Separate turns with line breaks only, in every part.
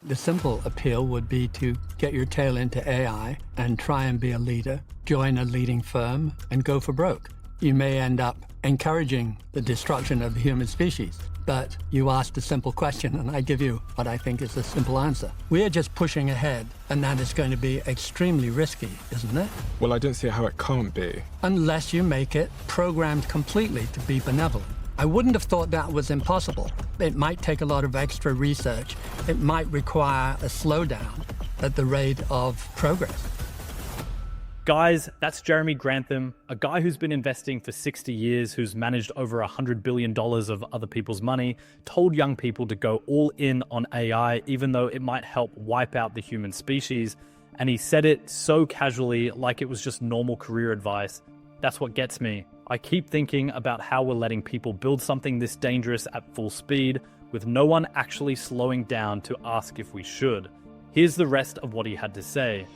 The simple appeal would be to get your tail into AI and try and be a leader, join a leading firm, and go for broke. You may end up encouraging the destruction of the human species. But you asked a simple question, and I give you what I think is a simple answer. We are just pushing ahead, and that is going to be extremely risky, isn't it?
Well, I don't see how it can't be.
Unless you make it programmed completely to be benevolent. I wouldn't have thought that was impossible. It might take a lot of extra research. It might require a slowdown at the rate of progress.
Guys, that's Jeremy Grantham, a guy who's been investing for 60 years, who's managed over $100 billion of other people's money, told young people to go all in on AI, even though it might help wipe out the human species. And he said it so casually, like it was just normal career advice. That's what gets me. I keep thinking about how we're letting people build something this dangerous at full speed, with no one actually slowing down to ask if we should. Here's the rest of what he had to say.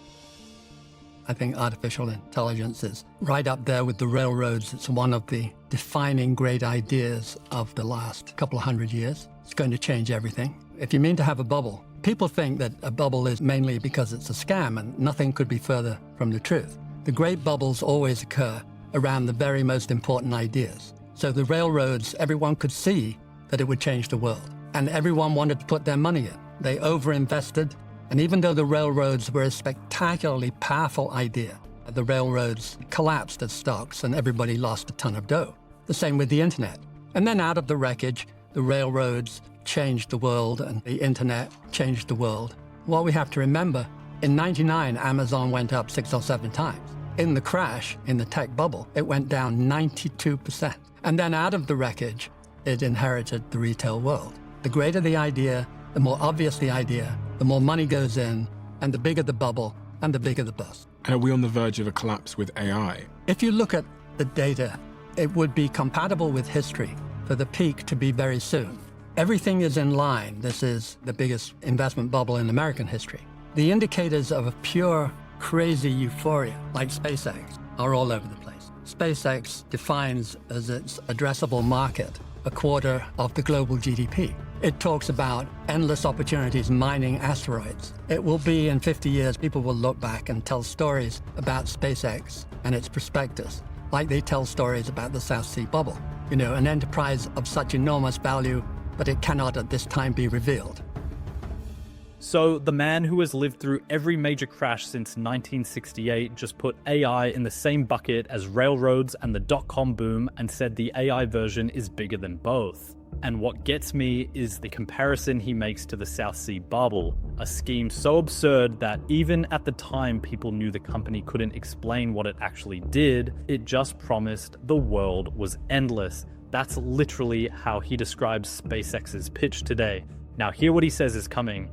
I think artificial intelligence is right up there with the railroads. It's one of the defining great ideas of the last couple of hundred years. It's going to change everything. If you mean to have a bubble, people think that a bubble is mainly because it's a scam, and nothing could be further from the truth. The great bubbles always occur around the very most important ideas. So the railroads, everyone could see that it would change the world, and everyone wanted to put their money in. They overinvested. And even though the railroads were a spectacularly powerful idea, the railroads collapsed as stocks and everybody lost a ton of dough. The same with the internet. And then out of the wreckage, the railroads changed the world and the internet changed the world. What we have to remember, in '99, Amazon went up 6 or 7 times. In the crash, in the tech bubble, it went down 92%. And then out of the wreckage, it inherited the retail world. The greater the idea, the more obvious the idea, the more money goes in, and the bigger the bubble, and the bigger the bust.
And are we on the verge of a collapse with AI?
If you look at the data, it would be compatible with history for the peak to be very soon. Everything is in line. This is the biggest investment bubble in American history. The indicators of a pure, crazy euphoria, like SpaceX, are all over the place. SpaceX defines as its addressable market a quarter of the global GDP. It talks about endless opportunities mining asteroids. It will be in 50 years, people will look back and tell stories about SpaceX and its prospectus, like they tell stories about the South Sea bubble. You know, an enterprise of such enormous value, but it cannot at this time be revealed.
So the man who has lived through every major crash since 1968 just put AI in the same bucket as railroads and the dot-com boom and said the AI version is bigger than both. And what gets me is the comparison he makes to the South Sea bubble, a scheme so absurd that even at the time people knew the company couldn't explain what it actually did. It just promised the world was endless. That's literally how he describes SpaceX's pitch today. Now hear what he says is coming.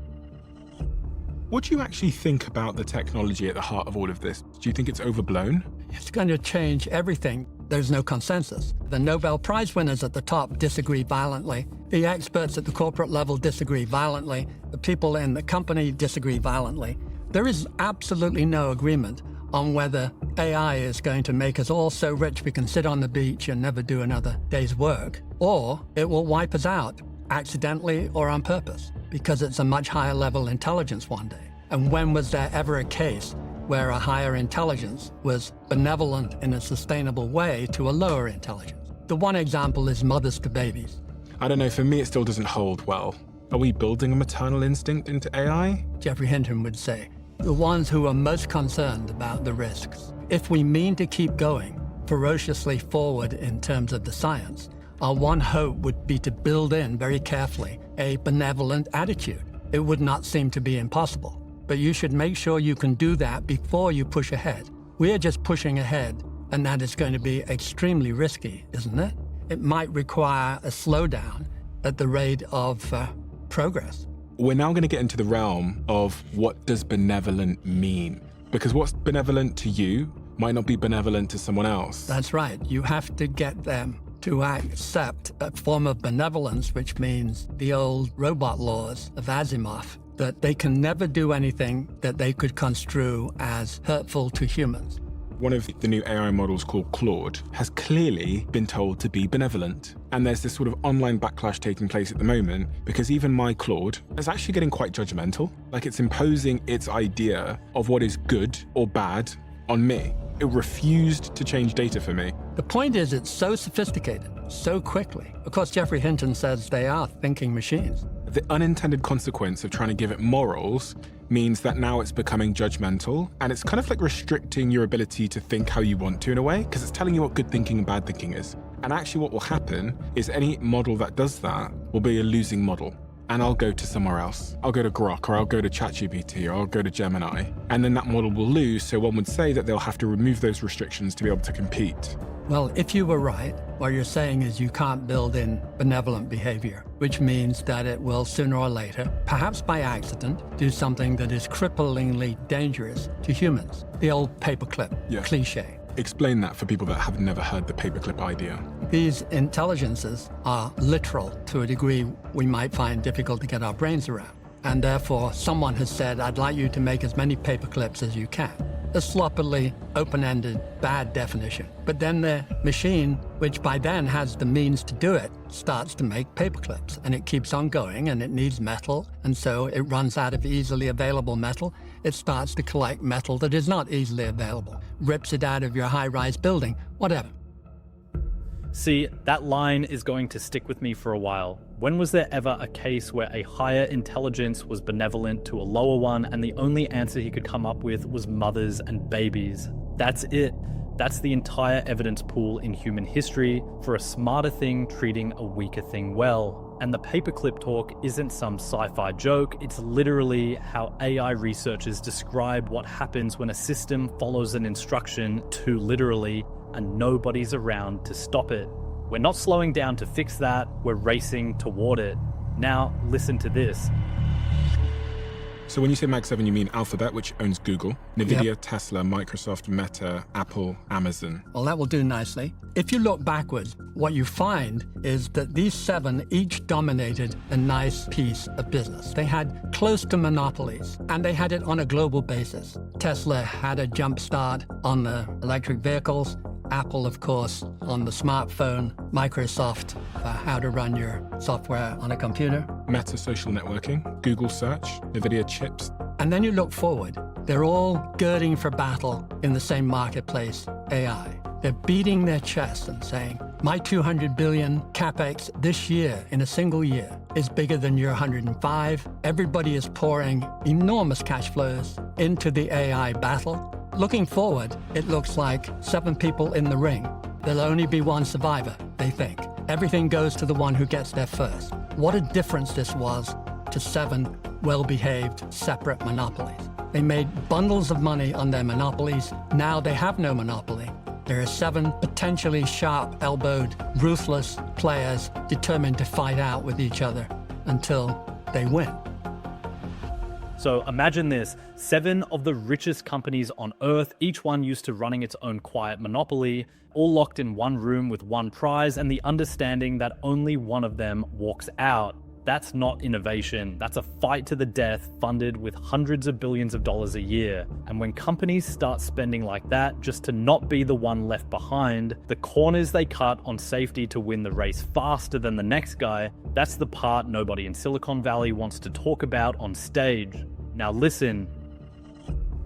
What do you actually think about the technology at the heart of all of this? Do you think it's overblown?
It's going to change everything. There's no consensus. The Nobel Prize winners at the top disagree violently. The experts at the corporate level disagree violently. The people in the company disagree violently. There is absolutely no agreement on whether AI is going to make us all so rich we can sit on the beach and never do another day's work, or it will wipe us out, accidentally or on purpose, because it's a much higher level intelligence one day. And when was there ever a case where a higher intelligence was benevolent in a sustainable way to a lower intelligence? The one example is mothers to babies.
I don't know, for me it still doesn't hold well. Are we building a maternal instinct into AI?
Jeffrey Hinton would say, the ones who are most concerned about the risks. If we mean to keep going ferociously forward in terms of the science, our one hope would be to build in very carefully a benevolent attitude. It would not seem to be impossible, but you should make sure you can do that before you push ahead. We're just pushing ahead, and that is going to be extremely risky, isn't it? It might require a slowdown at the rate of progress.
We're now going to get into the realm of what does benevolent mean? Because what's benevolent to you might not be benevolent to someone else.
That's right. You have to get them to accept a form of benevolence, which means the old robot laws of Asimov, that they can never do anything that they could construe as hurtful to humans.
one of the new AI models called Claude has clearly been told to be benevolent. And there's this sort of online backlash taking place at the moment because even my Claude is actually getting quite judgmental. Like it's imposing its idea of what is good or bad on me. It refused to change data for me.
The point is it's so sophisticated, so quickly. Of course, Jeffrey Hinton says they are thinking machines.
The unintended consequence of trying to give it morals means that now it's becoming judgmental, and it's kind of like restricting your ability to think how you want to in a way, because it's telling you what good thinking and bad thinking is. And actually what will happen is any model that does that will be a losing model. And I'll go to somewhere else. I'll go to Grok, or I'll go to ChatGPT, or I'll go to Gemini. And then that model will lose, so one would say that they'll have to remove those restrictions to be able to compete.
Well, if you were right, what you're saying is you can't build in benevolent behavior, which means that it will sooner or later, perhaps by accident, do something that is cripplingly dangerous to humans. The old paperclip cliche.
Explain that for people that have never heard the paperclip idea.
These intelligences are literal to a degree we might find difficult to get our brains around. And therefore, someone has said, I'd like you to make as many paperclips as you can. A sloppily, open-ended, bad definition. But then the machine, which by then has the means to do it, starts to make paperclips. And it keeps on going, and it needs metal. And so it runs out of easily available metal. It starts to collect metal that is not easily available, rips it out of your high-rise building, whatever.
See, that line is going to stick with me for a while. When was there ever a case where a higher intelligence was benevolent to a lower one and the only answer he could come up with was mothers and babies? That's it. That's the entire evidence pool in human history for a smarter thing treating a weaker thing well. And the paperclip talk isn't some sci-fi joke, it's literally how AI researchers describe what happens when a system follows an instruction too literally and nobody's around to stop it. We're not slowing down to fix that, we're racing toward it. Now, listen to this.
So when you say Mag 7, you mean Alphabet, which owns Google, Nvidia, Tesla, Microsoft, Meta, Apple, Amazon.
Well, that will do nicely. If you look backwards, what you find is that these 7 each dominated a nice piece of business. They had close to monopolies, and they had it on a global basis. Tesla had a jump start on the electric vehicles. Apple, of course, on the smartphone. Microsoft, how to run your software on a computer.
Meta social networking, Google search, Nvidia chips.
And then you look forward. They're all girding for battle in the same marketplace, AI. They're beating their chests and saying, my 200 billion capex this year in a single year is bigger than your 105. Everybody is pouring enormous cash flows into the AI battle. Looking forward, it looks like 7 people in the ring. There'll only be one survivor, they think. Everything goes to the one who gets there first. What a difference this was to 7 well-behaved, separate monopolies. They made bundles of money on their monopolies. Now they have no monopoly. There are 7 potentially sharp-elbowed, ruthless players determined to fight out with each other until they win.
So imagine this, 7 of the richest companies on Earth, each one used to running its own quiet monopoly, all locked in one room with one prize and the understanding that only one of them walks out. That's not innovation, that's a fight to the death funded with hundreds of billions of dollars a year. And when companies start spending like that just to not be the one left behind, the corners they cut on safety to win the race faster than the next guy, that's the part nobody in Silicon Valley wants to talk about on stage. Now listen.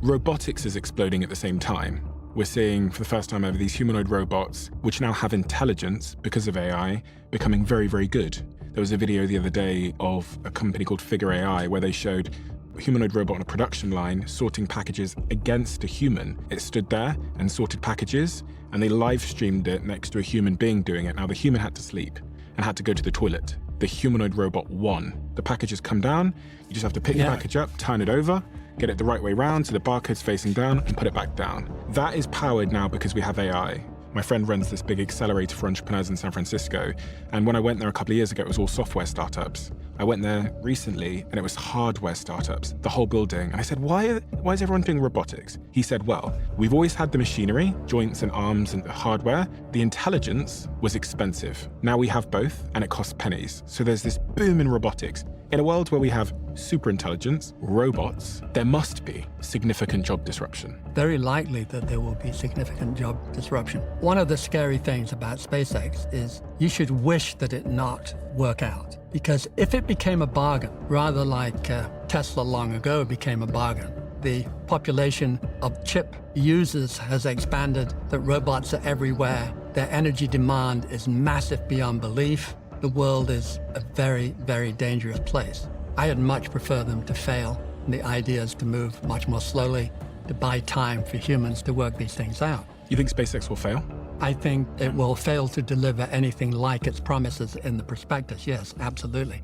Robotics is exploding at the same time. We're seeing for the first time ever these humanoid robots, which now have intelligence because of AI, becoming very, very good. There was a video the other day of a company called Figure AI where they showed a humanoid robot on a production line sorting packages against a human. It stood there and sorted packages, and they live streamed it next to a human being doing it. Now the human had to sleep and had to go to the toilet. The humanoid robot won. The packages come down, you just have to pick the package up, turn it over, get it the right way round so the barcode's facing down and put it back down. That is powered now because we have AI. My friend runs this big accelerator for entrepreneurs in San Francisco, and when I went there a couple of years ago, it was all software startups. I went there recently, and it was hardware startups, the whole building. And I said, why is everyone doing robotics? He said, well, we've always had the machinery, joints and arms and the hardware. The intelligence was expensive. Now we have both, and it costs pennies. So there's this boom in robotics. In a world where we have superintelligence, robots, there must be significant job disruption.
Very likely that there will be significant job disruption. One of the scary things about SpaceX is you should wish that it not work out. Because if it became a bargain, rather like Tesla long ago became a bargain, the population of chip users has expanded, that robots are everywhere, their energy demand is massive beyond belief, the world is a very, very dangerous place. I'd much prefer them to fail, and the idea is to move much more slowly, to buy time for humans to work these things out.
You think SpaceX will fail?
I think it will fail to deliver anything like its promises in the prospectus, yes, absolutely.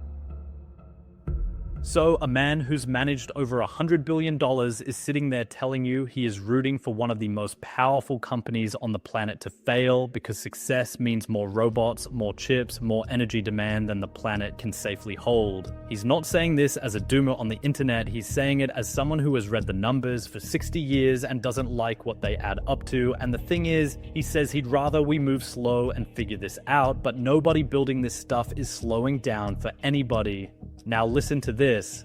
So a man who's managed over $100 billion is sitting there telling you he is rooting for one of the most powerful companies on the planet to fail because success means more robots, more chips, more energy demand than the planet can safely hold. He's not saying this as a doomer on the internet, he's saying it as someone who has read the numbers for 60 years and doesn't like what they add up to. And the thing is, he says he'd rather we move slow and figure this out, but nobody building this stuff is slowing down for anybody. Now listen to this.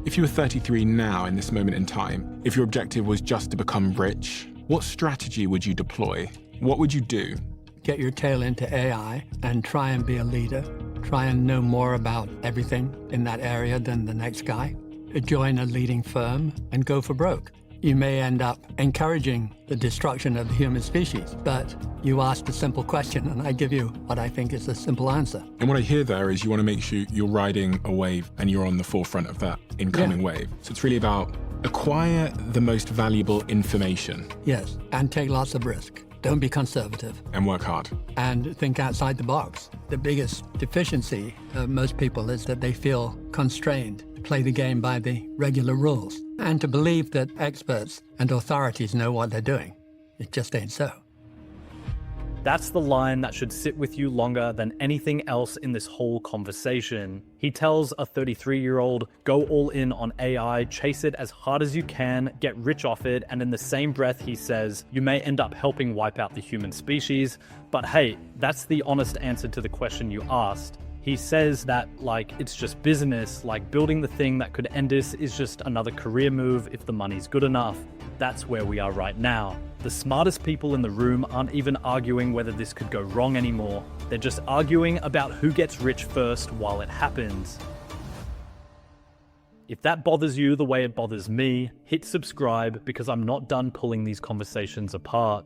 If you were 33 now in this moment in time, if your objective was just to become rich, what strategy would you deploy? What would you do?
Get your tail into AI and try and be a leader. Try and know more about everything in that area than the next guy. Join a leading firm and go for broke. You may end up encouraging the destruction of the human species, but you asked a simple question and I give you what I think is a simple answer.
And what I hear there is you want to make sure you're riding a wave and you're on the forefront of that incoming wave. So it's really about acquire the most valuable information.
Yes, and take lots of risk. Don't be conservative.
And work hard.
And think outside the box. The biggest deficiency of most people is that they feel constrained to play the game by the regular rules and to believe that experts and authorities know what they're doing. It just ain't so.
That's the line that should sit with you longer than anything else in this whole conversation. He tells a 33-year-old, go all in on AI, chase it as hard as you can, get rich off it, and in the same breath he says, you may end up helping wipe out the human species, but hey, that's the honest answer to the question you asked. He says that, it's just business, building the thing that could end us is just another career move if the money's good enough. That's where we are right now. The smartest people in the room aren't even arguing whether this could go wrong anymore. They're just arguing about who gets rich first while it happens. If that bothers you the way it bothers me, hit subscribe because I'm not done pulling these conversations apart.